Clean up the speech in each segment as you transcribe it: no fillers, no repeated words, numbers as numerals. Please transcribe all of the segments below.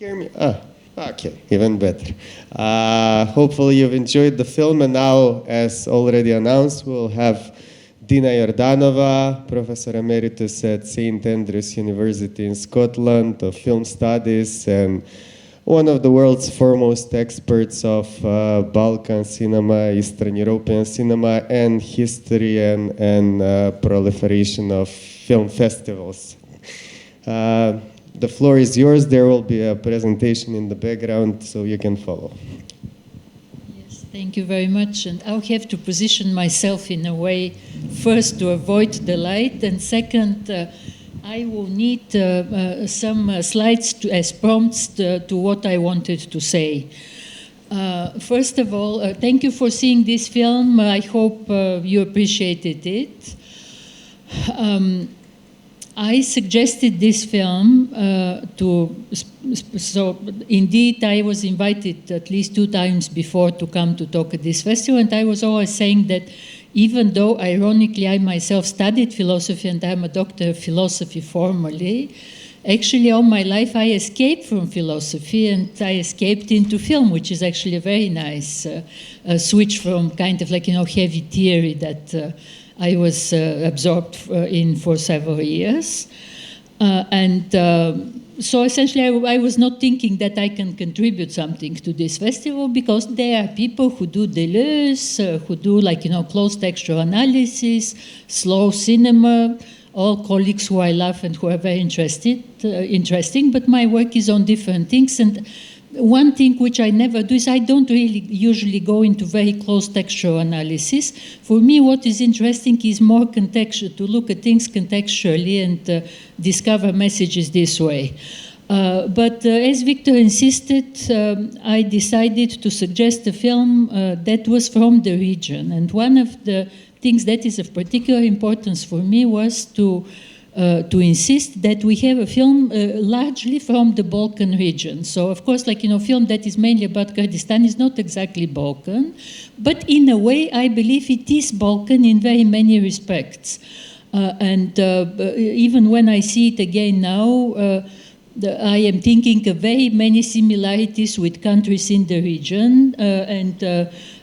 hear me? Okay, even better. Hopefully you've enjoyed the film, and now, as already announced, we'll have Dina Jordanova, Professor Emeritus at St. Andrews University in Scotland of Film Studies, and one of the world's foremost experts of Balkan cinema, Eastern European cinema, and history and proliferation of film festivals. The floor is yours. There will be a presentation in the background, so you can follow. Yes, thank you very much. And I'll have to position myself in a way, first, to avoid the light, and second, I will need some slides as prompts to what I wanted to say. First of all, thank you for seeing this film. I hope you appreciated it. I suggested this film so indeed I was invited at least 2 times before to come to talk at this festival, and I was always saying that even though ironically I myself studied philosophy and I'm a doctor of philosophy formally, actually all my life I escaped from philosophy and I escaped into film, which is actually a very nice switch from kind of like, heavy theory that I was absorbed in for several years. So essentially I was not thinking that I can contribute something to this festival, because there are people who do Deleuze, who do close textual analysis, slow cinema, all colleagues who I love and who are very interesting, but my work is on different things. And one thing which I never do is I don't really usually go into very close textual analysis. For me, what is interesting is more contextual, to look at things contextually and discover messages this way. But as Victor insisted, I decided to suggest a film that was from the region. And one of the things that is of particular importance for me was to insist that we have a film largely from the Balkan region. So, of course, film that is mainly about Kurdistan is not exactly Balkan, but in a way, I believe it is Balkan in very many respects. Even when I see it again now, I am thinking of very many similarities with countries in the region,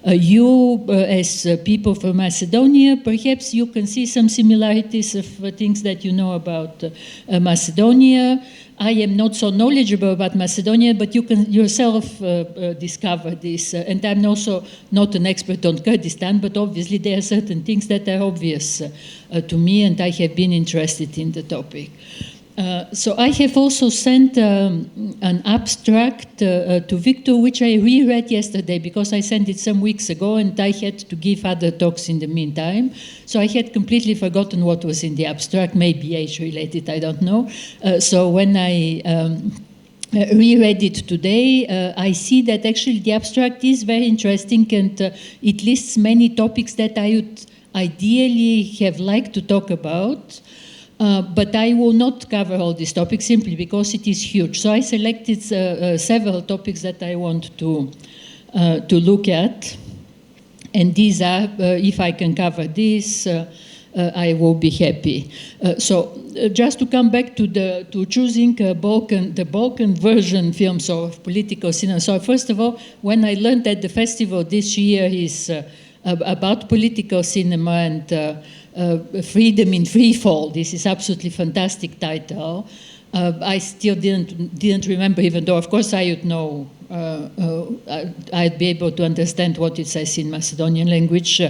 you, as people from Macedonia, perhaps you can see some similarities of things that you know about Macedonia. I am not so knowledgeable about Macedonia, but you can yourself discover this. And I'm also not an expert on Kurdistan, but obviously there are certain things that are obvious to me, and I have been interested in the topic. So I have also sent an abstract to Victor, which I reread yesterday because I sent it some weeks ago and I had to give other talks in the meantime. So I had completely forgotten what was in the abstract, maybe age-related, I don't know. So when I reread it today, I see that actually the abstract is very interesting and it lists many topics that I would ideally have liked to talk about. But I will not cover all these topics simply because it is huge. So I selected several topics that I want to look at. And these are, if I can cover this, I will be happy. So just to come back to choosing the Balkan version film, so of political cinema. So first of all, when I learned that the festival this year is about political cinema and Freedom in Free Fall. This is absolutely fantastic title. I still didn't remember, even though of course I would know, I'd be able to understand what it says in Macedonian language.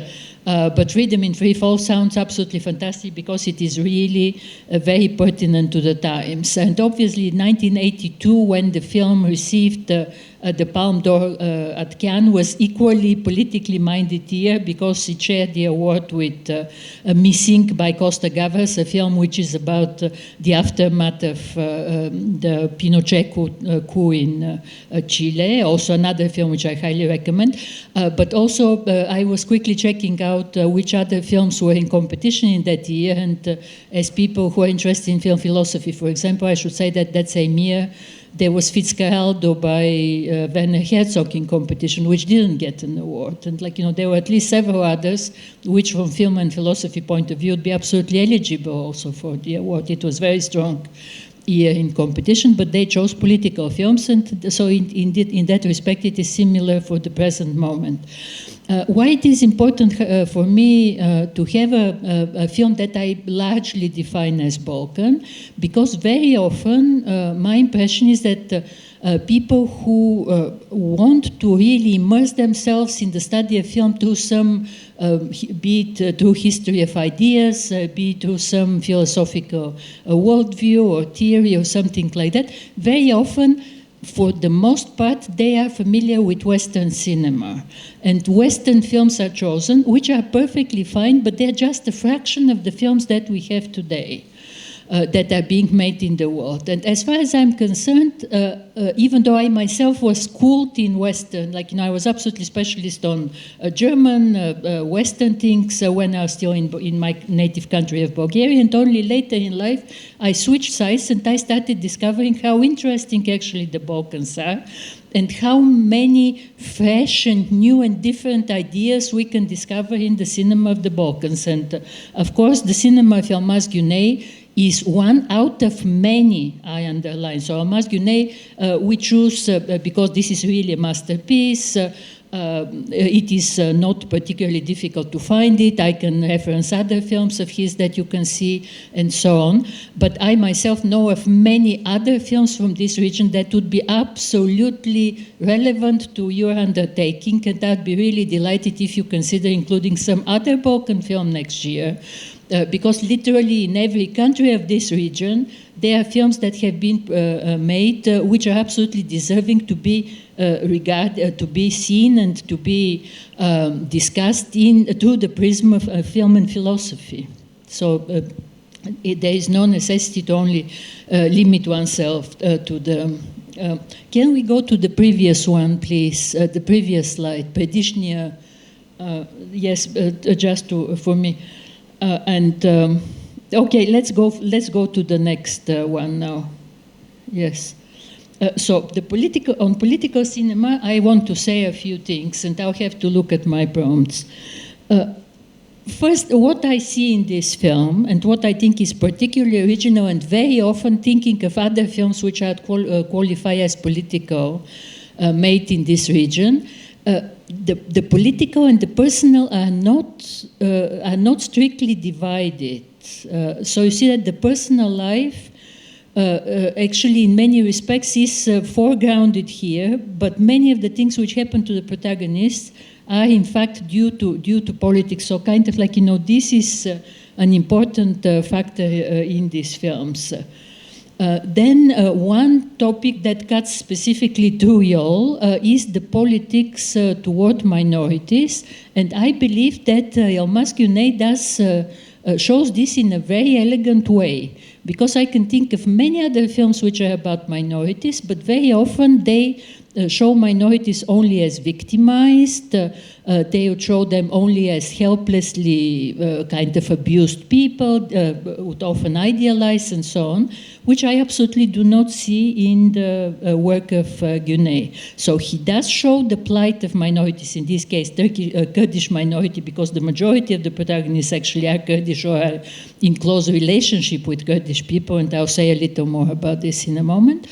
But Freedom in Free Fall sounds absolutely fantastic because it is really very pertinent to the times. And obviously in 1982, when the film received the Palme d'Or at Cannes, was equally politically minded year because it shared the award with Missing by Costa Gavras, a film which is about the aftermath of the Pinochet coup in Chile, also another film which I highly recommend. But also I was quickly checking out which other films were in competition in that year, and as people who are interested in film philosophy, for example, I should say that same year there was Fitzcarraldo by Werner Herzog in competition, which didn't get an award. And there were at least several others, which from film and philosophy point of view would be absolutely eligible also for the award. It was very strong year in competition, but they chose political films, and so in that respect it is similar for the present moment. Why it is important for me to have a film that I largely define as Balkan, because very often my impression is that people who want to really immerse themselves in the study of film through some, be it through history of ideas, be it through some philosophical worldview or theory or something like that, very often, for the most part, they are familiar with Western cinema. And Western films are chosen, which are perfectly fine, but they're just a fraction of the films that we have today. That are being made in the world. And as far as I'm concerned, even though I myself was schooled in Western, like, I was absolutely specialist on German, Western things when I was still in my native country of Bulgaria, and only later in life I switched sides and I started discovering how interesting actually the Balkans are, and how many fresh and new and different ideas we can discover in the cinema of the Balkans. And of course, the cinema of Yılmaz Güney is one out of many, I underline. So Yılmaz Güney, we choose because this is really a masterpiece. It is not particularly difficult to find it. I can reference other films of his that you can see, and so on. But I myself know of many other films from this region that would be absolutely relevant to your undertaking, and I'd be really delighted if you consider including some other Balkan film next year. Because literally in every country of this region, there are films that have been made which are absolutely deserving to be regarded, to be seen, and to be discussed through the prism of film and philosophy. So there is no necessity to only limit oneself to the. Can we go to the previous one, please? The previous slide, Predishnia. Yes, just for me. Okay, let's go to the next one now. Yes. So on political cinema, I want to say a few things, and I'll have to look at my prompts. First, what I see in this film, and what I think is particularly original, and very often thinking of other films which I'd qualify as political, made in this region, the political and the personal are not strictly divided. So you see that the personal life actually in many respects is foregrounded here, but many of the things which happen to the protagonists are in fact due to politics. So kind of like, this is an important factor in these films. Then one topic that cuts specifically to y'all is the politics toward minorities, and I believe that Yılmaz Güney shows this in a very elegant way, because I can think of many other films which are about minorities, but very often they show minorities only as victimized, they would show them only as helplessly kind of abused people, would often idealize and so on, which I absolutely do not see in the work of Güney. So he does show the plight of minorities, in this case Kurdish minority, because the majority of the protagonists actually are Kurdish or are in close relationship with Kurdish people, and I'll say a little more about this in a moment.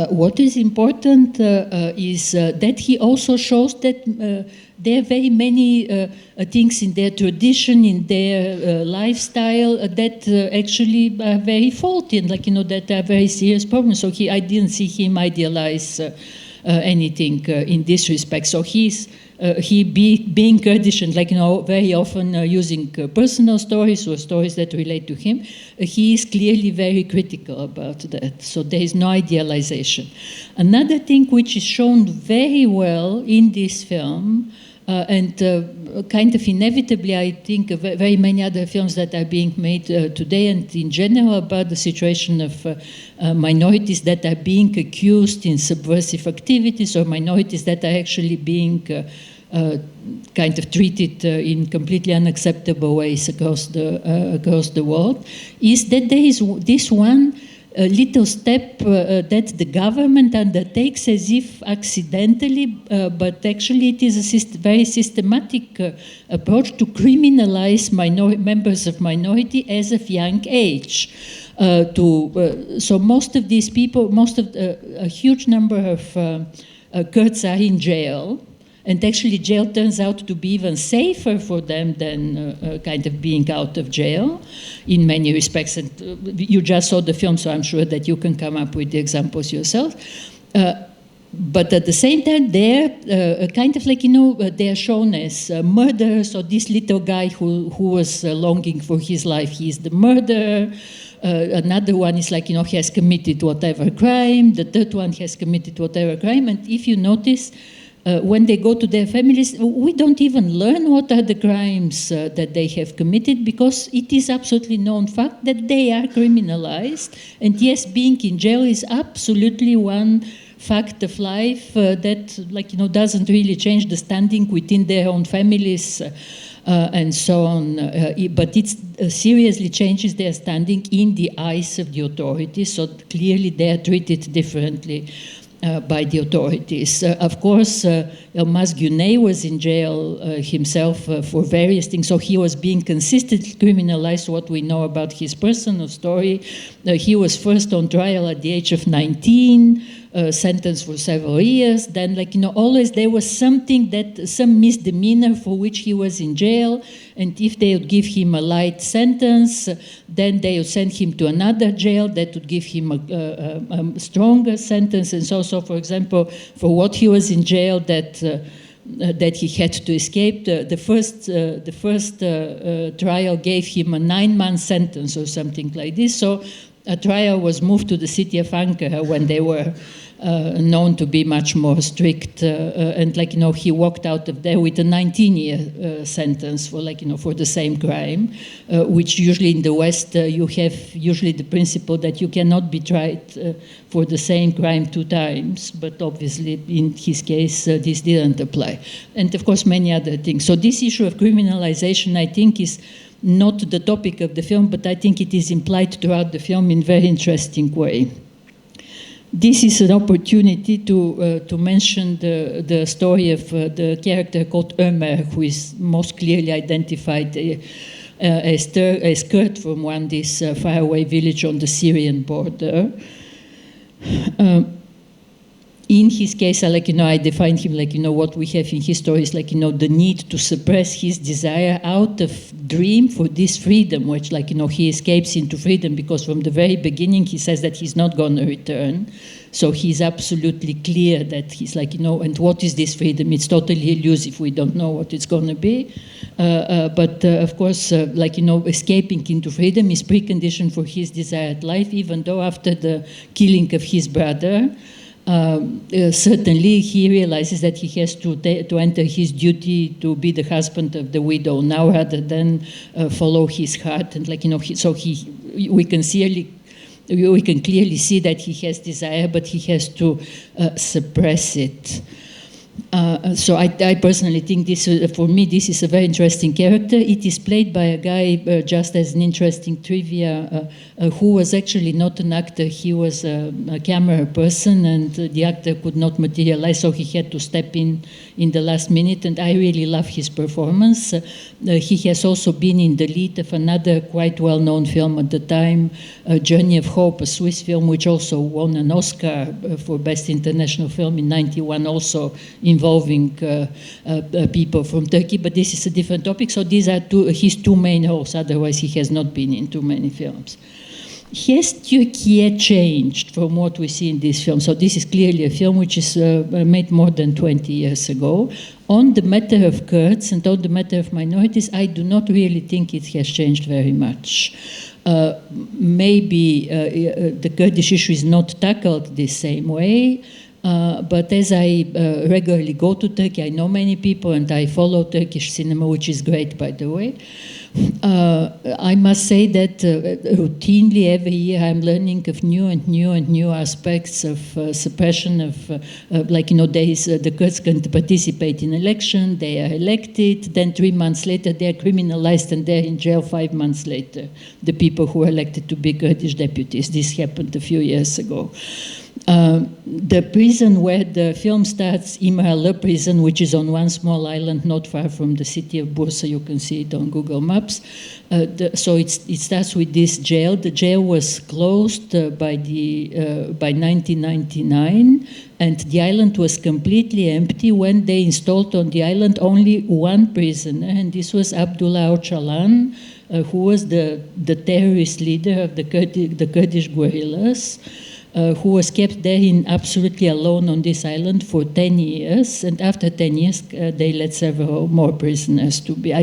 What is important is that he also shows that there are very many things in their tradition, in their lifestyle that actually are very faulty, and that are very serious problems. So I didn't see him idealize anything in this respect. So being Kurdish and very often using personal stories or stories that relate to him, he is clearly very critical about that. So there is no idealization. Another thing which is shown very well in this film, and kind of inevitably, I think, of very many other films that are being made today, and in general about the situation of minorities that are being accused in subversive activities, or minorities that are actually being kind of treated in completely unacceptable ways across the world, is that there is this one a little step that the government undertakes as if accidentally, but actually it is a very systematic approach to criminalize members of minority as of young age. So most of these people, a huge number of Kurds are in jail. And actually, jail turns out to be even safer for them than kind of being out of jail in many respects. And you just saw the film, so I'm sure that you can come up with the examples yourself. But at the same time, they're kind of like, they're shown as murderers. So this little guy who was longing for his life, he's the murderer. Another one is like, he has committed whatever crime. The third one has committed whatever crime. And if you notice, when they go to their families, we don't even learn what are the crimes that they have committed, because it is absolutely known fact that they are criminalized. And yes, being in jail is absolutely one fact of life that doesn't really change the standing within their own families and so on. But it seriously changes their standing in the eyes of the authorities. So clearly they are treated differently by the authorities. Of course, Elmas Güney was in jail himself for various things, so he was being consistently criminalized. What we know about his personal story, he was first on trial at the age of 19, sentenced for several years. Then, always there was some misdemeanor for which he was in jail, and if they would give him a light sentence, then they would send him to another jail that would give him a stronger sentence. And so, for example, for what he was in jail that he had to escape, the first trial gave him a 9-month sentence or something like this. So a trial was moved to the city of Ankara when they were known to be much more strict, and he walked out of there with a 19-year sentence for for the same crime, which usually in the West you have usually the principle that you cannot be tried for the same crime 2 times, but obviously in his case this didn't apply, and of course many other things. So this issue of criminalization, I think, is not the topic of the film, but I think it is implied throughout the film in a very interesting way. This is an opportunity to mention the story of the character called Ömer, who is most clearly identified as Kurd from this faraway village on the Syrian border. In his case, I defined him what we have in his story is the need to suppress his desire out of dream for this freedom, which he escapes into freedom because from the very beginning he says that he's not going to return. So he's absolutely clear that he's and what is this freedom? It's totally elusive. We don't know what it's going to be. But of course, escaping into freedom is precondition for his desired life, even though after the killing of his brother, certainly he realizes that he has to enter his duty to be the husband of the widow now rather than follow his heart. And we can clearly see that he has desire, but he has to suppress it. So I personally think for me, this is a very interesting character. It is played by a guy, just as an interesting trivia, who was actually not an actor. He was a camera person, and the actor could not materialize, so he had to step in the last minute, and I really love his performance. He has also been in the lead of another quite well-known film at the time, Journey of Hope, a Swiss film, which also won an Oscar for Best International Film in '91, also involving people from Turkey, but this is a different topic. So these are his 2 main roles, otherwise he has not been in too many films. Has Turkey changed from what we see in this film? So this is clearly a film which is made more than 20 years ago. On the matter of Kurds and on the matter of minorities, I do not really think it has changed very much. Maybe the Kurdish issue is not tackled the same way, but as I regularly go to Turkey, I know many people and I follow Turkish cinema, which is great, by the way. I must say that routinely every year I'm learning of new and new aspects of suppression of, the Kurds can participate in election, they are elected, then 3 months later they are criminalized and they're in jail 5 months later, the people who are elected to be Kurdish deputies. This happened a few years ago. The prison where the film starts, İmralı prison, which is on one small island not far from the city of Bursa, you can see it on Google Maps. So it starts with this jail. The jail was closed by 1999, and the island was completely empty when they installed on the island only one prisoner, and this was Abdullah Öcalan, who was the terrorist leader of the Kurdish guerrillas. Who was kept there absolutely alone on this island for 10 years, and after 10 years they let several more prisoners to be.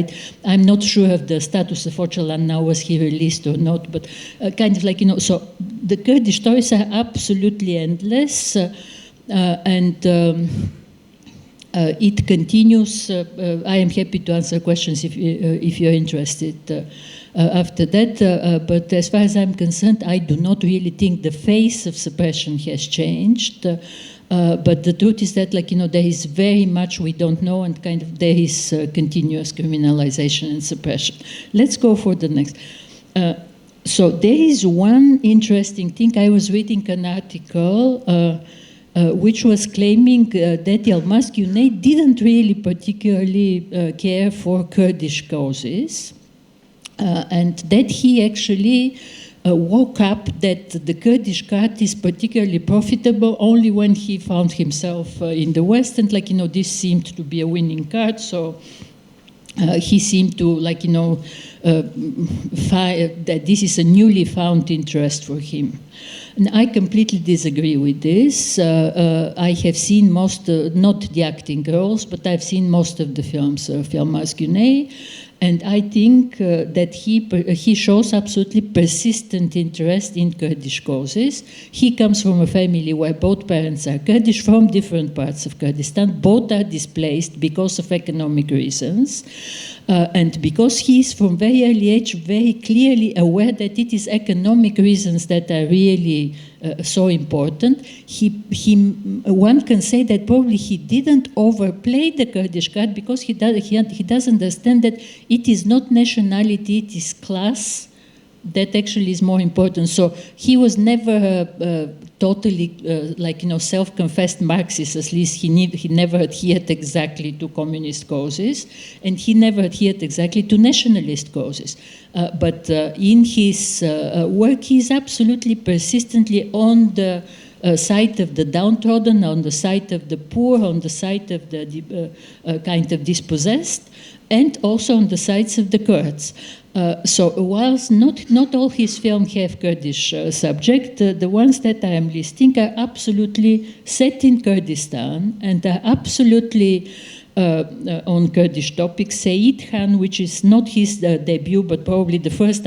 I'm not sure of the status of Öcalan now, was he released or not, but so the Kurdish stories are absolutely endless, and it continues. I am happy to answer questions if you're interested. After that, but as far as I'm concerned, I do not really think the face of suppression has changed. But the truth is that, there is very much we don't know, and there is continuous criminalization and suppression. Let's go for the next. So there is one interesting thing. I was reading an article which was claiming that Yılmaz Güney didn't really particularly care for Kurdish causes. And that he actually woke up that the Kurdish card is particularly profitable only when he found himself in the West, and this seemed to be a winning card, so he seemed to that this is a newly found interest for him. And I completely disagree with this. I have seen most, not the acting roles, but I've seen most of the films of Yılmaz Güney. And I think that he shows absolutely persistent interest in Kurdish causes. He comes from a family where both parents are Kurdish from different parts of Kurdistan. Both are displaced because of economic reasons. And because he is from very early age very clearly aware that it is economic reasons that are really so important, one can say that probably he didn't overplay the Kurdish card, because he does understand that it is not nationality, it is class that actually is more important. So he was never totally self-confessed Marxist. At least he never adhered exactly to communist causes, and he never adhered exactly to nationalist causes. But in his work, he's absolutely persistently on the side of the downtrodden, on the side of the poor, on the side of the dispossessed, and also on the sides of the Kurds. So whilst not all his films have Kurdish subject, the ones that I am listing are absolutely set in Kurdistan and are absolutely on Kurdish topics. Seyid Khan, which is not his debut, but probably the first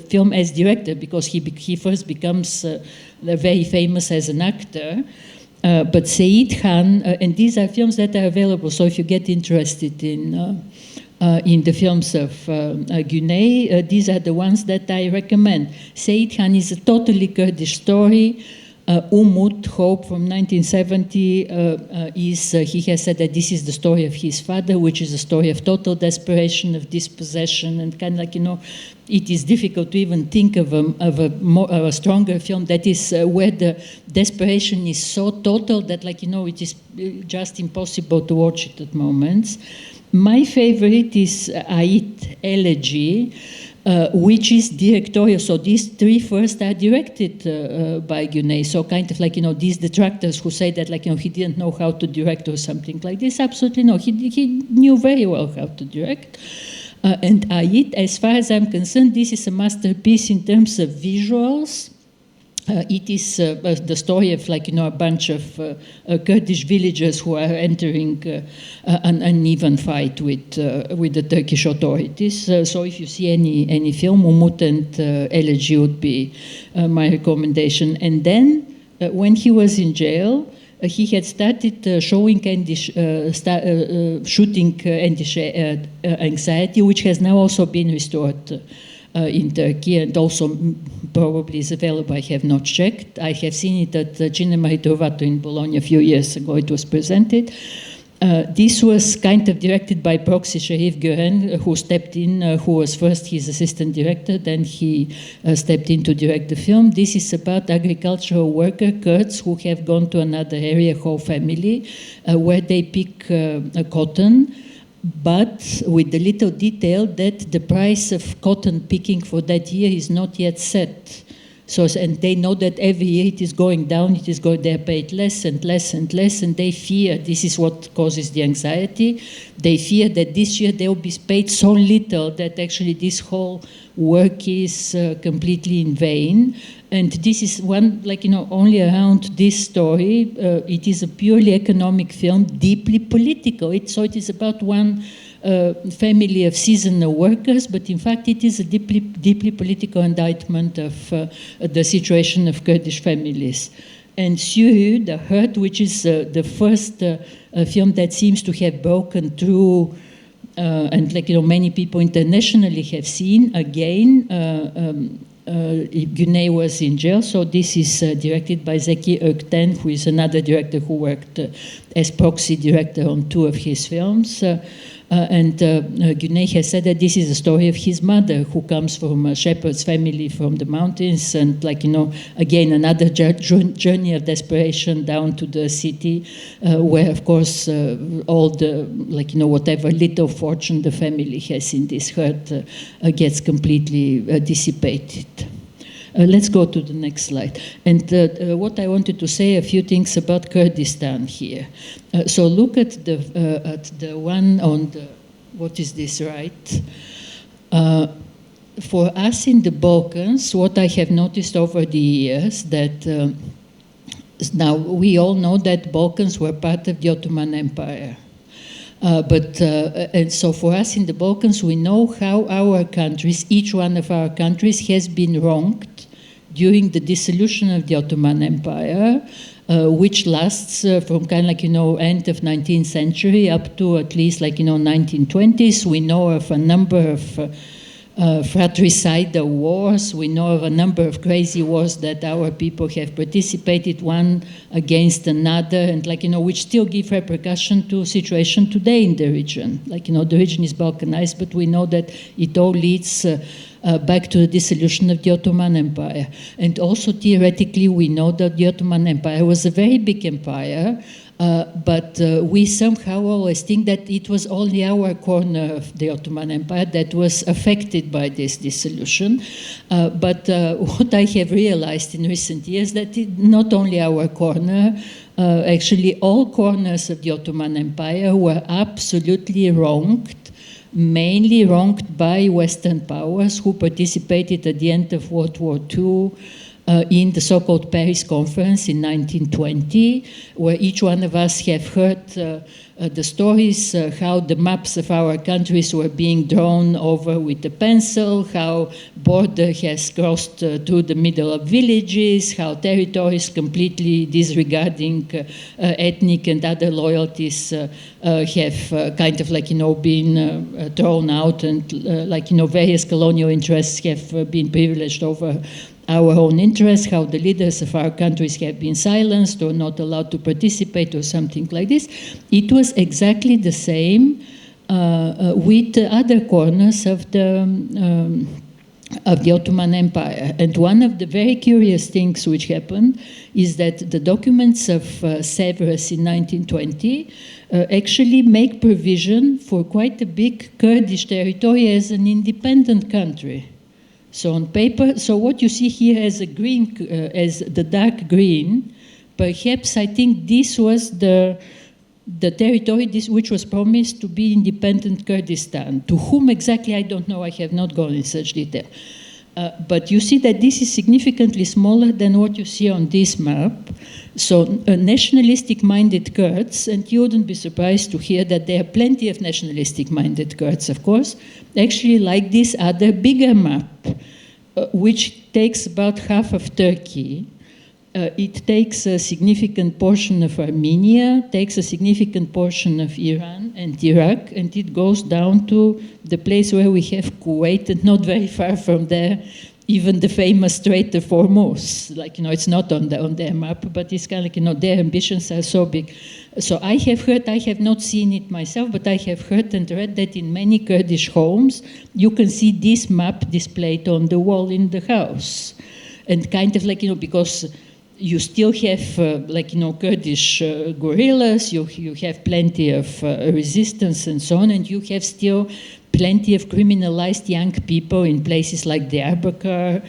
film as director, because he first becomes very famous as an actor. But Seyid Khan, and these are films that are available, so if you get interested in the films of Güney, these are the ones that I recommend. Seyid Khan is a totally Kurdish story. Umut, Hope from 1970, he has said that this is the story of his father, which is a story of total desperation, of dispossession, and it is difficult to even think of a stronger film that is where the desperation is so total that it is just impossible to watch it at moments. My favorite is Ait Elegy, which is directorial. So these three first are directed by Güney. So these detractors who say that he didn't know how to direct or something like this, absolutely no. He knew very well how to direct. And Ait, as far as I'm concerned, this is a masterpiece in terms of visuals. It is the story of a bunch of Kurdish villagers who are entering an uneven fight with the Turkish authorities. So if you see any film, Umut and Elegy would be my recommendation. And then when he was in jail, he had started showing shooting anxiety, which has now also been restored in Turkey, and also probably is available. I have not checked. I have seen it at Cinema Ritrovato in Bologna a few years ago. It was presented. This was kind of directed by proxy Sharif Gören, who stepped in, who was first his assistant director, then he stepped in to direct the film. This is about agricultural worker Kurds who have gone to another area, whole family, where they pick cotton, but with the little detail that the price of cotton picking for that year is not yet set. So, and they know that every year it is going down, they're paid less and less and less, and they fear, this is what causes the anxiety, they fear that this year they'll be paid so little that actually this whole work is completely in vain. And this is one, only around this story. It is a purely economic film, deeply political. So it is about one family of seasonal workers, but in fact it is a deeply political indictment of the situation of Kurdish families. And Sürü, The Hurt, which is the first film that seems to have broken through, and many people internationally have seen, again, Güney was in jail, so this is directed by Zeki Ökten, who is another director who worked as proxy director on two of his films. And Güney has said that this is a story of his mother, who comes from a shepherd's family from the mountains, and again, another journey of desperation down to the city, where, of course, all the, whatever little fortune the family has in this hurt gets completely dissipated. Let's go to the next slide. And what I wanted to say, a few things about Kurdistan here. So look at the one on the, what is this, right? For us in the Balkans, what I have noticed over the years, that now we all know that Balkans were part of the Ottoman Empire. And so for us in the Balkans, we know how our countries, each one of our countries, has been wronged during the dissolution of the Ottoman Empire, which lasts from end of 19th century up to at least 1920s. We know of a number of fratricidal wars. We know of a number of crazy wars that our people have participated, one against another, and which still give repercussion to situation today in the region. The region is balkanized, but we know that it all leads back to the dissolution of the Ottoman Empire. And also theoretically, we know that the Ottoman Empire was a very big empire, but we somehow always think that it was only our corner of the Ottoman Empire that was affected by this dissolution. But what I have realized in recent years, that not only our corner, actually all corners of the Ottoman Empire were absolutely wronged, mainly wronged by Western powers who participated at the end of World War II in the so-called Paris Conference in 1920, where each one of us have heard the stories, how the maps of our countries were being drawn over with a pencil, how border has crossed through the middle of villages, how territories completely disregarding ethnic and other loyalties have been thrown out, and various colonial interests have been privileged over our own interests, how the leaders of our countries have been silenced or not allowed to participate or something like this. It was exactly the same with the other corners of the Ottoman Empire. And one of the very curious things which happened is that the documents of Severus in 1920 actually make provision for quite a big Kurdish territory as an independent country. So on paper, so what you see here as a green, as the dark green, perhaps I think this was the territory which was promised to be independent Kurdistan. To whom exactly, I don't know, I have not gone in such detail. But you see that this is significantly smaller than what you see on this map. So nationalistic-minded Kurds, and you wouldn't be surprised to hear that there are plenty of nationalistic-minded Kurds, of course, actually like this other bigger map, which takes about half of Turkey, it takes a significant portion of Armenia, takes a significant portion of Iran and Iraq, and it goes down to the place where we have Kuwait, and not very far from there, even the famous Strait of Hormuz. Like, it's not on their map, but it's kind of like, their ambitions are so big. So I have heard, I have not seen it myself, but I have heard and read that in many Kurdish homes, you can see this map displayed on the wall in the house. And kind of like, because you still have, Kurdish guerrillas, you have plenty of resistance and so on, and you have still plenty of criminalized young people in places like Diyarbakir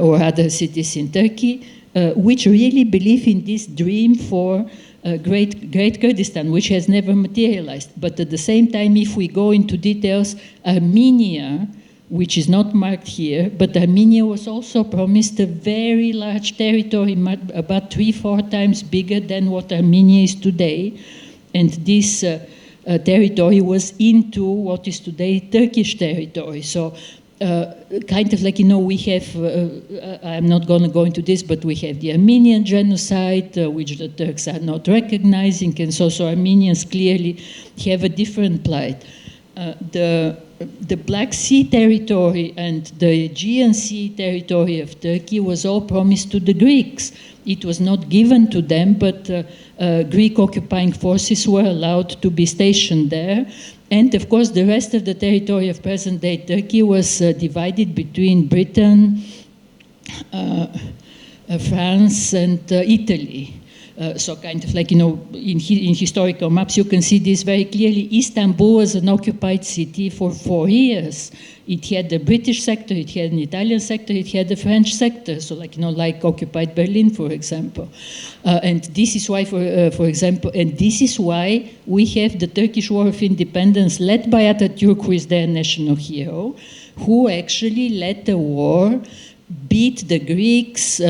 or other cities in Turkey, which really believe in this dream for great Kurdistan, which has never materialized. But at the same time, if we go into details, Armenia, which is not marked here, but Armenia was also promised a very large territory, about 3-4 times bigger than what Armenia is today. And this territory was into what is today Turkish territory. So kind of like, we have, I'm not going to go into this, but we have the Armenian genocide, which the Turks are not recognizing, and so Armenians clearly have a different plight. The Black Sea territory and the Aegean Sea territory of Turkey was all promised to the Greeks. It was not given to them, but Greek occupying forces were allowed to be stationed there. And of course, the rest of the territory of present-day Turkey was divided between Britain, France, and Italy. So kind of like, in historical maps, you can see this very clearly. Istanbul was an occupied city for 4 years. It had the British sector, it had an Italian sector, it had the French sector. So like, like occupied Berlin, for example. And this is why, for example, and this is why we have the Turkish War of Independence led by Atatürk, who is their national hero, who actually led the war, beat the Greeks,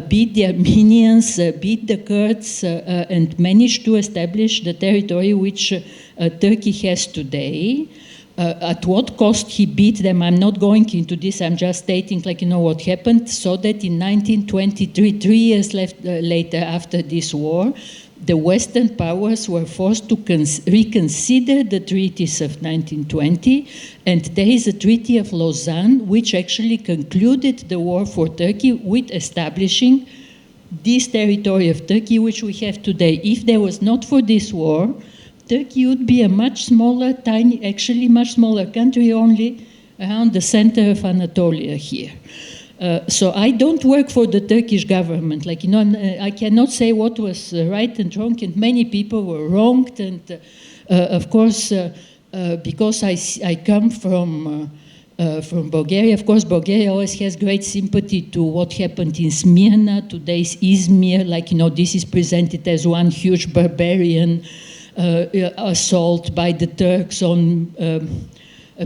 beat the Armenians, beat the Kurds, and managed to establish the territory which Turkey has today. At what cost he beat them, I'm not going into this, I'm just stating what happened, so that in 1923, 3 years later after this war, the Western powers were forced to reconsider the treaties of 1920, and there is a Treaty of Lausanne which actually concluded the war for Turkey with establishing this territory of Turkey which we have today. If there was not for this war, Turkey would be a much smaller, much smaller country, only around the center of Anatolia here. So I don't work for the Turkish government. I cannot say what was right and wrong, and many people were wronged. And of course, because I come from Bulgaria, of course, Bulgaria always has great sympathy to what happened in Smyrna, today's Izmir. This is presented as one huge barbarian assault by the Turks on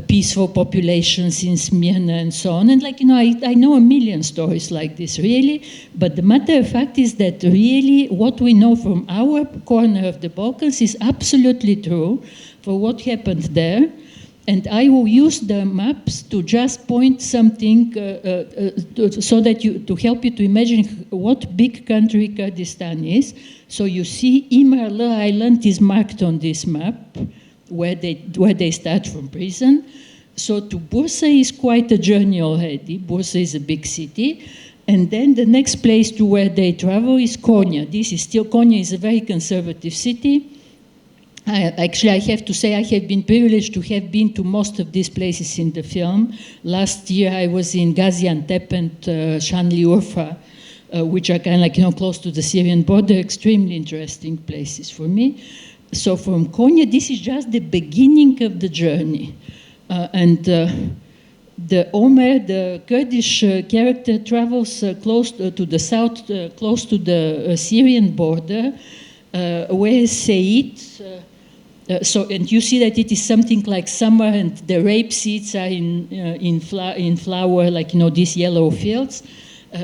peaceful populations in Smyrna and so on. And I know a million stories like this, really. But the matter of fact is that really what we know from our corner of the Balkans is absolutely true for what happened there. And I will use the maps to just point something so that to help you to imagine what big country Kurdistan is. So you see İmralı Island is marked on this map, where they start from prison. So to Bursa is quite a journey already. Bursa is a big city. And then the next place to where they travel is Konya. Konya is a very conservative city. Actually, I have to say I have been privileged to have been to most of these places in the film. Last year I was in Gaziantep and Şanlıurfa, which are kind of close to the Syrian border, extremely interesting places for me. So from Konya, this is just the beginning of the journey. The Omer, the Kurdish character, travels close to the south, close to the Syrian border, where Seyit, and you see that it is something like summer, and the rape seeds are in flower, these yellow fields.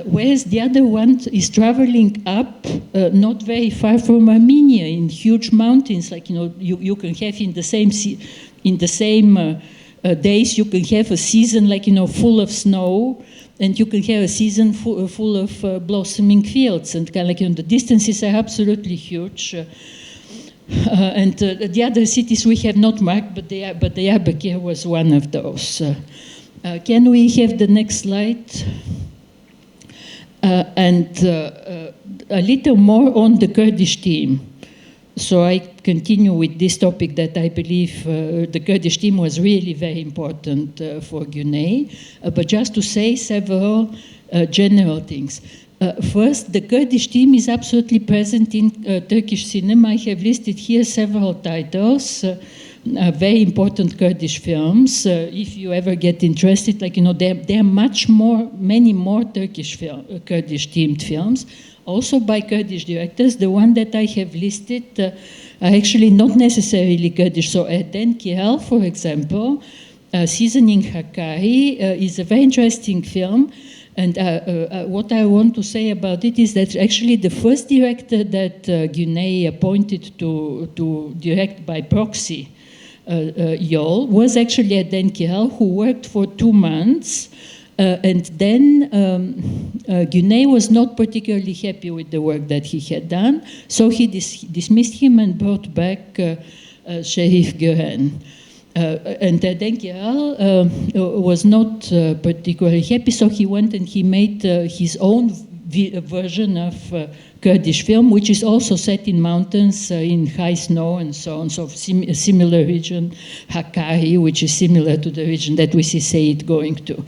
Whereas the other one is traveling up, not very far from Armenia, in huge mountains. You can have in the same days, you can have a season full of snow, and you can have a season full of blossoming fields, and kind of like, the distances are absolutely huge. And the other cities we have not marked, but the Diyarbakir was one of those. Can we have the next slide? And a little more on the Kurdish theme. So I continue with this topic that I believe the Kurdish theme was really very important for Güney. But just to say several general things. First, the Kurdish theme is absolutely present in Turkish cinema. I have listed here several titles. Very important Kurdish films. If you ever get interested, there are many more Kurdish themed films, also by Kurdish directors. The one that I have listed are actually not necessarily Kurdish. So Erden Kiral, for example, Seasoning Hakkari is a very interesting film. And what I want to say about it is that actually the first director that Güney appointed to direct by proxy Yol was actually Erden Kiral, who worked for 2 months. And then Güney was not particularly happy with the work that he had done, so he dismissed him and brought back Sherif Gören. And Erden Kiral was not particularly happy, so he went and he made his own version of Kurdish film, which is also set in mountains, in high snow and so on. So a similar region, Hakkari, which is similar to the region that we see Seyit going to.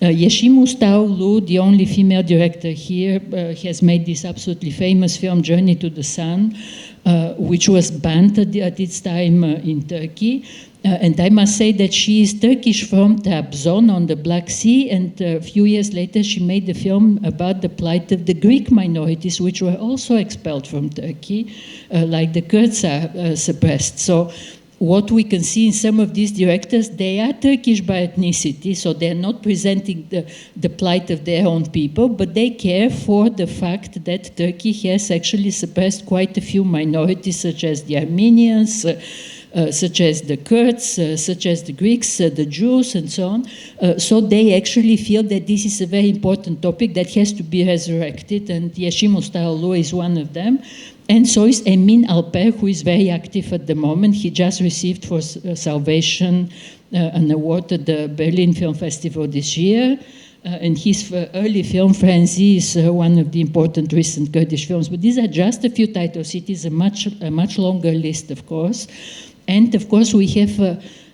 Yeşim Ustaoğlu, the only female director here, has made this absolutely famous film, Journey to the Sun, which was banned at its time in Turkey. And I must say that she is Turkish from Trabzon on the Black Sea, and a few years later she made a film about the plight of the Greek minorities, which were also expelled from Turkey, like the Kurds are suppressed. So what we can see in some of these directors, they are Turkish by ethnicity, so they're not presenting the plight of their own people, but they care for the fact that Turkey has actually suppressed quite a few minorities, such as the Armenians, such as the Kurds, such as the Greeks, the Jews, and so on. So they actually feel that this is a very important topic that has to be resurrected, and Yeşim Ustaoğlu is one of them. And so is Emin Alper, who is very active at the moment. He just received for Salvation an award at the Berlin Film Festival this year. And his early film, Frenzy, is one of the important recent Kurdish films. But these are just a few titles. It is a much longer list, of course. And, of course, we have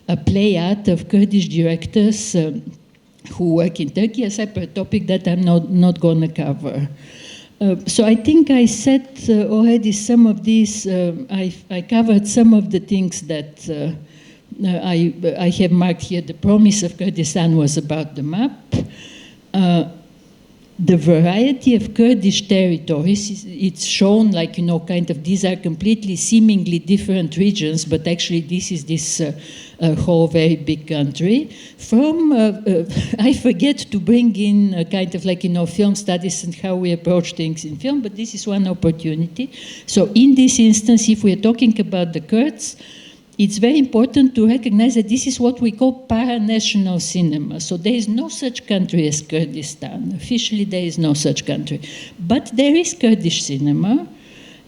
a playad of Kurdish directors who work in Turkey, a separate topic that I'm not going to cover. So I think I said already some of these. I covered some of the things that I have marked here. The promise of Kurdistan was about the map. The variety of Kurdish territories, it's shown like, kind of these are completely seemingly different regions, but actually this is this whole very big country. From, I forget to bring in kind of like, film studies and how we approach things in film, but this is one opportunity. So in this instance, if we're talking about the Kurds, it's very important to recognize that this is what we call paranational cinema. So there is no such country as Kurdistan. Officially, there is no such country. But there is Kurdish cinema.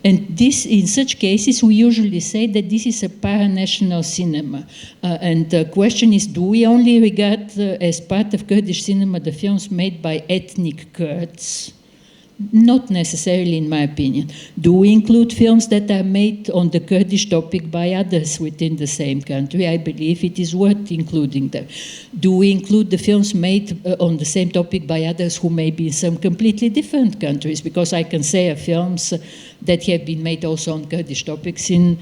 And this, in such cases, we usually say that this is a paranational cinema. And the question is, do we only regard as part of Kurdish cinema the films made by ethnic Kurds? Not necessarily, in my opinion. Do we include films that are made on the Kurdish topic by others within the same country? I believe it is worth including them. Do we include the films made on the same topic by others who may be in some completely different countries? Because I can say of films that have been made also on Kurdish topics in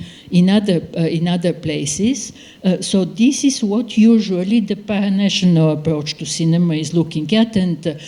other places. So this is what usually the paranational approach to cinema is looking at, and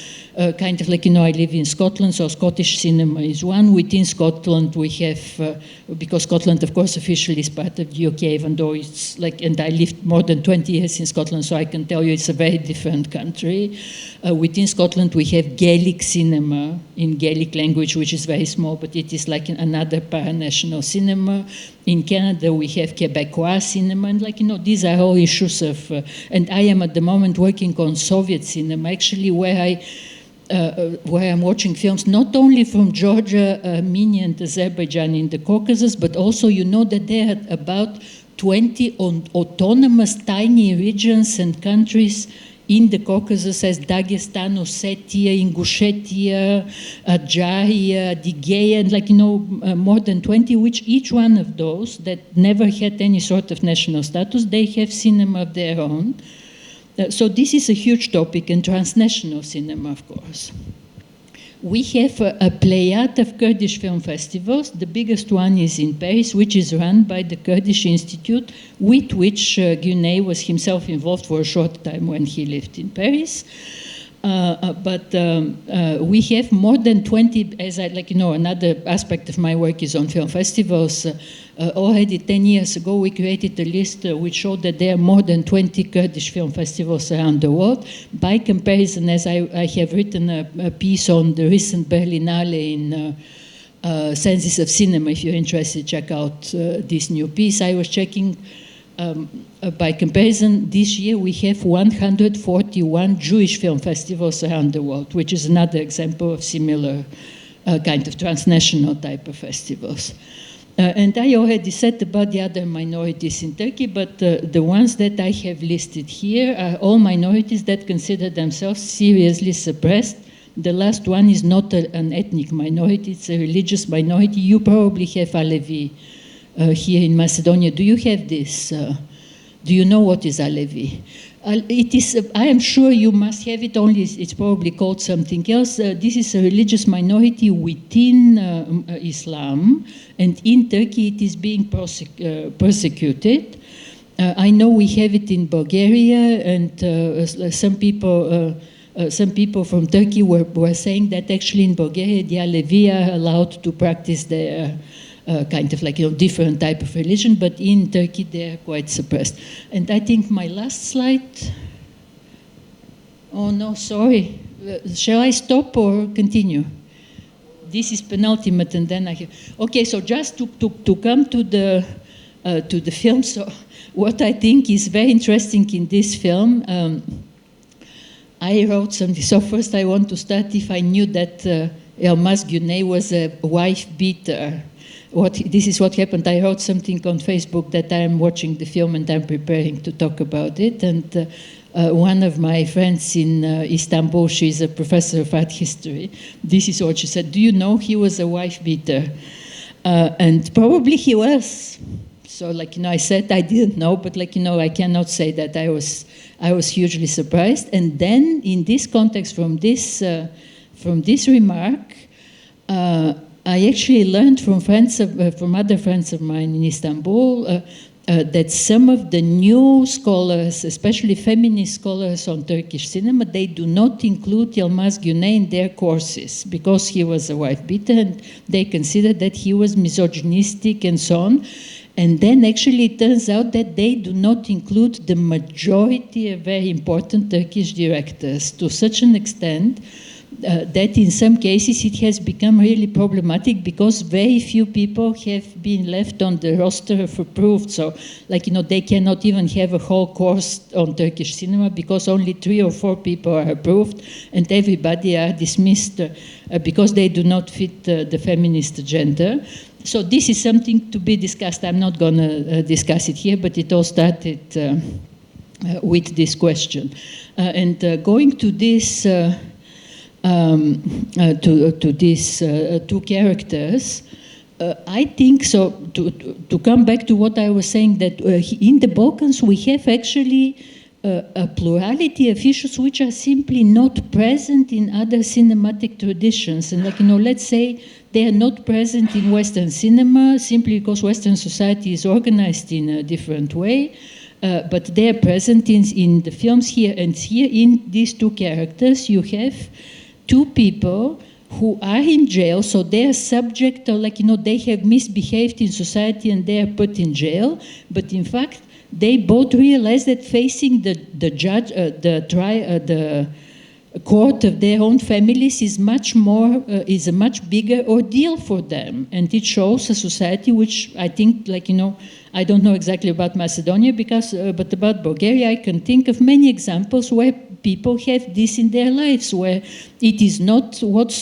kind of like, I live in Scotland, so Scottish cinema is one. Within Scotland we have, because Scotland of course officially is part of the UK, even though it's like, and I lived more than 20 years in Scotland, so I can tell you it's a very different country. Within Scotland we have Gaelic cinema in Gaelic language, which is very small, but it is like like another paranational cinema. In Canada, we have Quebecois cinema, and these are all issues of. And I am at the moment working on Soviet cinema, actually, where I'm watching films not only from Georgia, Armenia, and Azerbaijan in the Caucasus, but also that there are about 20 autonomous tiny regions and countries in the Caucasus as Dagestan, Ossetia, Ingushetia, Adjaiya, Digeya, and more than 20, which each one of those that never had any sort of national status, they have cinema of their own. So this is a huge topic, and transnational cinema, of course. We have a playad of Kurdish film festivals. The biggest one is in Paris, which is run by the Kurdish Institute, with which Güney was himself involved for a short time when he lived in Paris. But we have more than 20, as another aspect of my work is on film festivals. Already 10 years ago, we created a list which showed that there are more than 20 Kurdish film festivals around the world. By comparison, as I have written a piece on the recent Berlinale in Senses of Cinema, if you're interested, check out this new piece. I was checking. By comparison, this year we have 141 Jewish film festivals around the world, which is another example of similar kind of transnational type of festivals. And I already said about the other minorities in Turkey, but the ones that I have listed here are all minorities that consider themselves seriously suppressed. The last one is not an ethnic minority, it's a religious minority. You probably have Alevi here in Macedonia. Do you have this? Do you know what is Alevi? It is. I am sure you must have it. Only it's probably called something else. This is a religious minority within Islam, and in Turkey it is being persecuted. I know we have it in Bulgaria, and some people from Turkey were saying that actually in Bulgaria the Alevi are allowed to practice their kind of different type of religion, but in Turkey they're quite suppressed. And I think my last slide. Oh no, sorry. Shall I stop or continue? This is penultimate, and then I have. Okay, so just to come to the film. So what I think is very interesting in this film. I wrote something. So first I want to start if I knew that Yılmaz Güney was a wife beater. This is what happened. I wrote something on Facebook that I'm watching the film and I'm preparing to talk about it. And one of my friends in Istanbul, she's a professor of art history. This is what she said. Do you know he was a wife beater? And probably he was. So I said I didn't know, but I cannot say that I was hugely surprised. And then in this context, from this remark, I actually learned from other friends of mine in Istanbul that some of the new scholars, especially feminist scholars on Turkish cinema, they do not include Yılmaz Güney in their courses because he was a wife beater, and they consider that he was misogynistic and so on. And then actually it turns out that they do not include the majority of very important Turkish directors to such an extent that in some cases it has become really problematic because very few people have been left on the roster of approved. So, they cannot even have a whole course on Turkish cinema because only 3 or 4 people are approved, and everybody are dismissed because they do not fit the feminist agenda. So this is something to be discussed. I'm not going to discuss it here, but it all started with this question. And going to this... to these 2 characters, I think so. To come back to what I was saying, that in the Balkans we have actually a plurality of issues which are simply not present in other cinematic traditions. And let's say they are not present in Western cinema simply because Western society is organized in a different way. But they are present in the films here. And here in these 2 characters, you have 2 people who are in jail, so they are subject to, they have misbehaved in society and they are put in jail. But in fact, they both realize that facing the judge, court of their own families is is a much bigger ordeal for them, and it shows a society which I think, I don't know exactly about Macedonia but about Bulgaria, I can think of many examples where people have this in their lives, where it is not what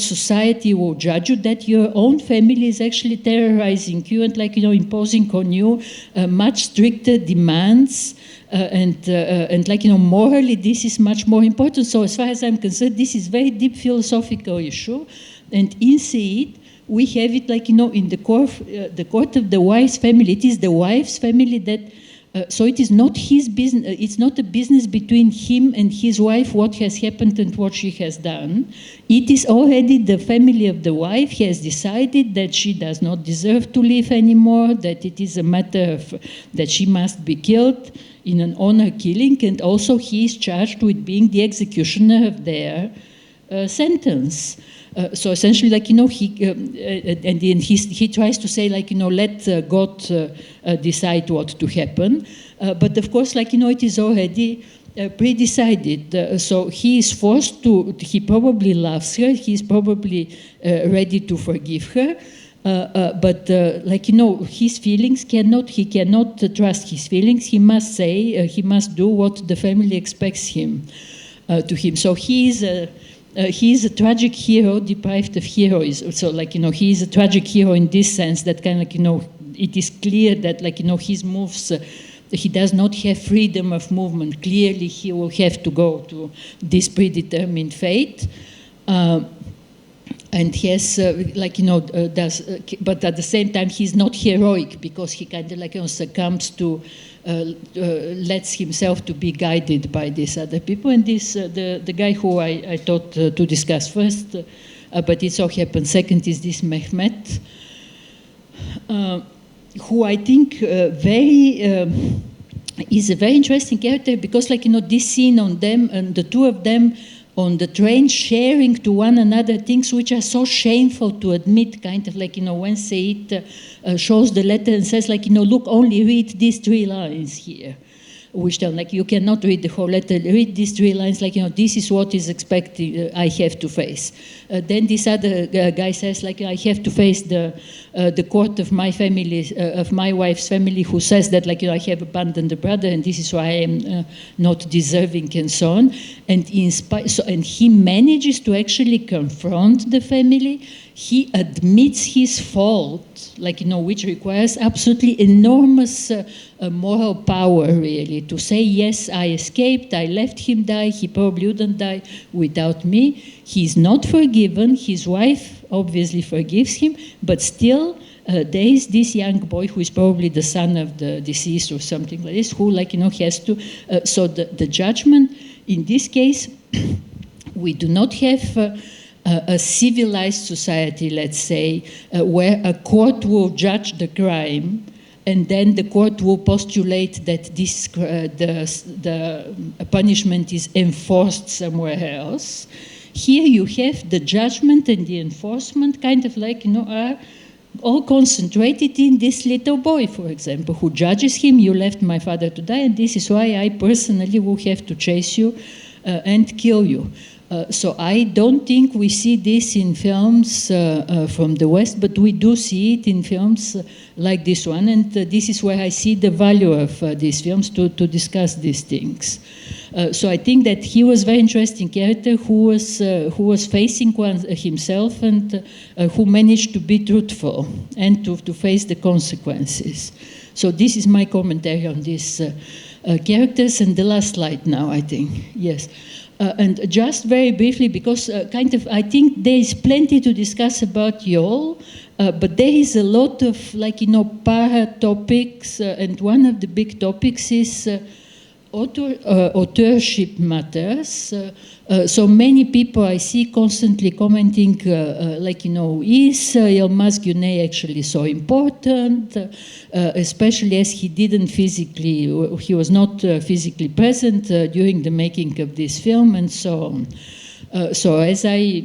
society will judge you, that your own family is actually terrorizing you and imposing on you much stricter demands. Morally, this is much more important. So as far as I'm concerned, this is very deep philosophical issue. And in Said, we have it in the court of the wife's family. It is the wife's family that, so it is not his business, it's not a business between him and his wife, what has happened and what she has done. It is already the family of the wife has decided that she does not deserve to live anymore, that it is a matter of, that she must be killed in an honor killing, and also he is charged with being the executioner of their sentence. So essentially, he tries to say, let God decide what to happen. But of course, it is already pre-decided. So he is forced to, he probably loves her, he is probably ready to forgive her. But his feelings he cannot trust his feelings. He must say, he must do what the family expects him to him. So he is a tragic hero deprived of heroism. So he is a tragic hero in this sense that it is clear that his moves, he does not have freedom of movement. Clearly he will have to go to this predetermined fate. And he has, but at the same time, he's not heroic because he succumbs to, lets himself to be guided by these other people. And this, the guy who I thought to discuss first, but it so happened second, is this Mehmet, who I think is a very interesting character because, this scene on them and the two of them on the train sharing to one another things which are so shameful to admit, when Said shows the letter and says, look, only read these 3 lines here. Which tell, you cannot read the whole letter, read these 3 lines, this is what is expected, I have to face. Then this other guy says, I have to face the court of my family, of my wife's family, who says that, I have abandoned the brother, and this is why I am not deserving, and so on. And and he manages to actually confront the family. He admits his fault, which requires absolutely enormous moral power, really, to say, yes, I escaped, I left him die, he probably wouldn't die without me. He's not forgiven, his wife obviously forgives him, but still there is this young boy who is probably the son of the deceased or something like this, who, has to, so the judgment, in this case, we do not have a civilized society, let's say, where a court will judge the crime, and then the court will postulate that this the punishment is enforced somewhere else. Here you have the judgment and the enforcement are all concentrated in this little boy, for example, who judges him, you left my father to die, and this is why I personally will have to chase you and kill you. So I don't think we see this in films from the West, but we do see it in films like this one, and this is where I see the value of these films to discuss these things. So I think that he was a very interesting character who was facing himself and who managed to be truthful and to face the consequences. So this is my commentary on these characters, and the last slide now, I think. Yes. And just very briefly, because I think there is plenty to discuss about Yol, but there is a lot of para topics, and one of the big topics is authorship matters. So many people I see constantly commenting, is Yılmaz Güney actually so important? Especially as he was not physically present during the making of this film, and so on. So as I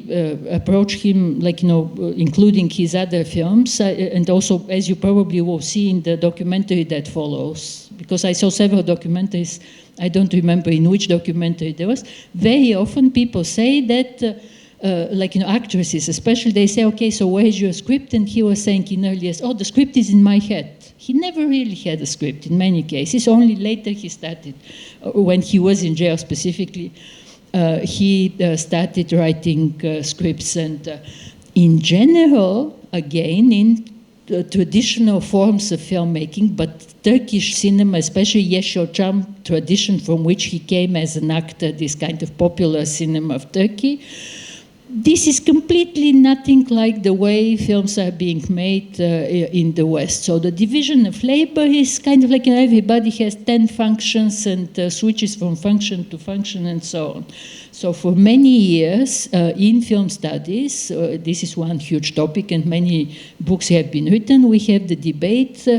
approach him, including his other films, and also as you probably will see in the documentary that follows, because I saw several documentaries, I don't remember in which documentary there was, very often people say that, actresses especially, they say, okay, so where is your script? And he was saying in earlier, oh, the script is in my head. He never really had a script in many cases, only later he started, when he was in jail specifically, he started writing scripts, and in general, again, in traditional forms of filmmaking, but Turkish cinema, especially Yeşilçam tradition from which he came as an actor, this kind of popular cinema of Turkey, this is completely nothing like the way films are being made in the West. So the division of labor is kind of like everybody has 10 functions and switches from function to function and so on. So for many years in film studies, this is one huge topic and many books have been written, we have the debate,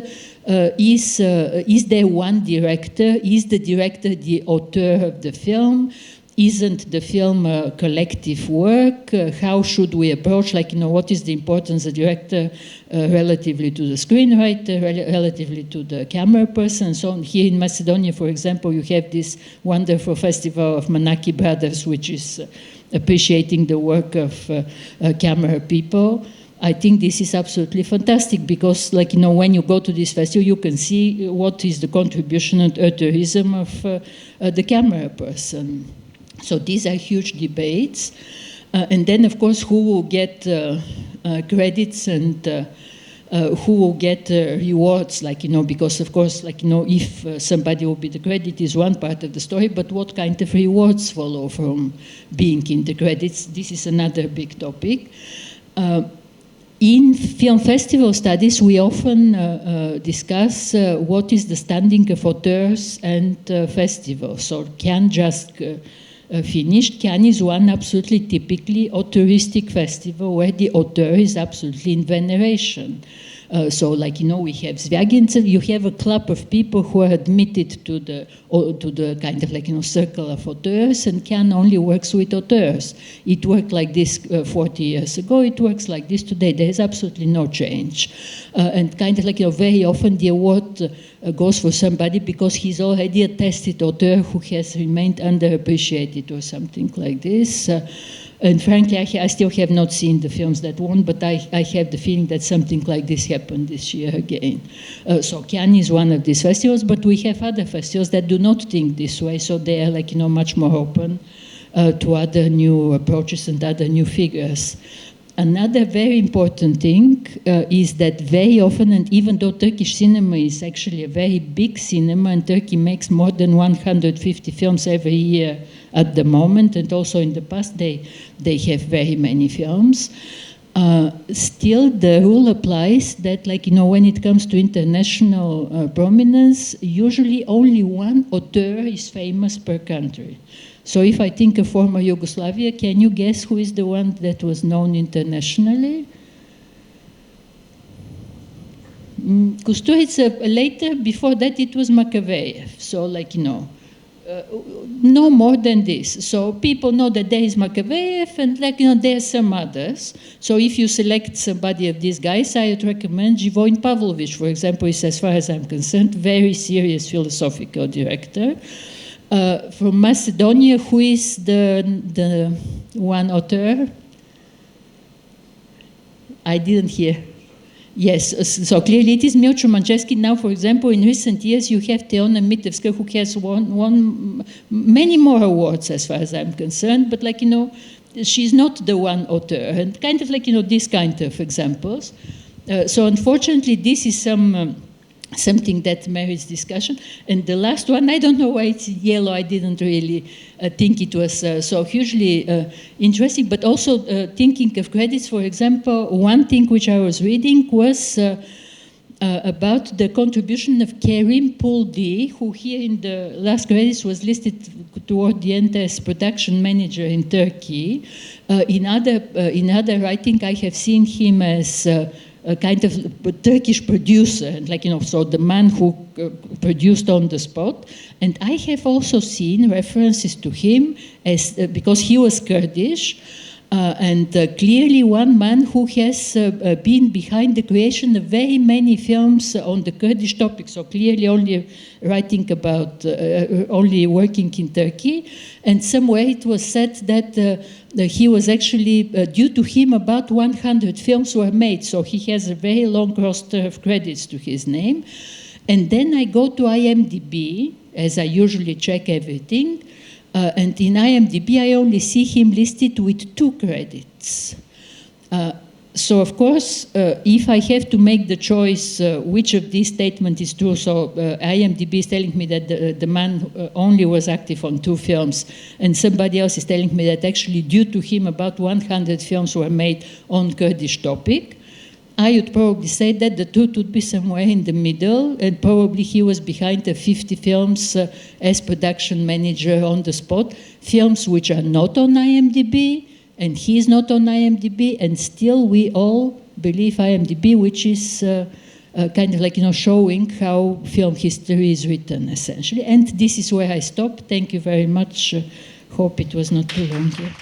is there one director? Is the director the author of the film? Isn't the film a collective work? How should we approach, what is the importance of the director relatively to the screenwriter, relatively to the camera person, and so on. Here in Macedonia, for example, you have this wonderful festival of Manaki Brothers, which is appreciating the work of camera people. I think this is absolutely fantastic because, when you go to this festival, you can see what is the contribution and authorism of the camera person. So these are huge debates. And then, of course, who will get credits and who will get rewards, because, of course, if somebody will be the credit is one part of the story, but what kind of rewards follow from being in the credits? This is another big topic. In film festival studies, we often discuss what is the standing of auteurs and festivals. So Cannes just finished. Cannes is one absolutely typically auteuristic festival where the author is absolutely in veneration. We have Zvyagintsyn, you have a club of people who are admitted to the kind of circle of auteurs, and Cannes only works with auteurs. It worked like this 40 years ago, it works like this today. There is absolutely no change. And very often the award goes for somebody because he's already a tested author who has remained underappreciated or something like this. And frankly, I still have not seen the films that won, but I have the feeling that something like this happened this year again. So Cannes is one of these festivals, but we have other festivals that do not think this way, so they are much more open to other new approaches and other new figures. Another very important thing is that very often, and even though Turkish cinema is actually a very big cinema, and Turkey makes more than 150 films every year at the moment, and also in the past they have very many films, still the rule applies that when it comes to international prominence, usually only one author is famous per country. So if I think of former Yugoslavia, can you guess who is the one that was known internationally? Kusturica later, before that it was Makavejev. So no more than this. So people know that there is Makavejev and there are some others. So if you select somebody of these guys, I would recommend Živojin Pavlović, for example, is, as far as I'm concerned, very serious philosophical director. From Macedonia, who is the one author? I didn't hear. Yes, so clearly it is Milcho Manchevski. Now, for example, in recent years, you have Teona Mitevska, who has won many more awards, as far as I'm concerned, but she's not the one author, and these kind of examples. So unfortunately, this is something that merits discussion. And the last one, I don't know why it's yellow, I didn't really think it was so hugely interesting, but also thinking of credits, for example, one thing which I was reading was about the contribution of Kerim Puldi, who here in the last credits was listed toward the end as production manager in Turkey. In other writing, I have seen him as a kind of Turkish producer, like, so the man who produced on the spot. And I have also seen references to him as because he was Kurdish. Clearly one man who has been behind the creation of very many films on the Kurdish topic, so clearly only writing about, only working in Turkey. And somewhere it was said that he was actually, due to him, about 100 films were made, so he has a very long roster of credits to his name. And then I go to IMDb, as I usually check everything, and in IMDb, I only see him listed with 2 credits. So, of course, if I have to make the choice which of these statements is true, so IMDb is telling me that the man only was active on 2 films, and somebody else is telling me that actually due to him about 100 films were made on Kurdish topic, I would probably say that the truth would be somewhere in the middle, and probably he was behind the 50 films as production manager on the spot, films which are not on IMDb, and he's not on IMDb, and still we all believe IMDb, which is kind of like, showing how film history is written, essentially. And this is where I stop. Thank you very much. Hope it was not too long here.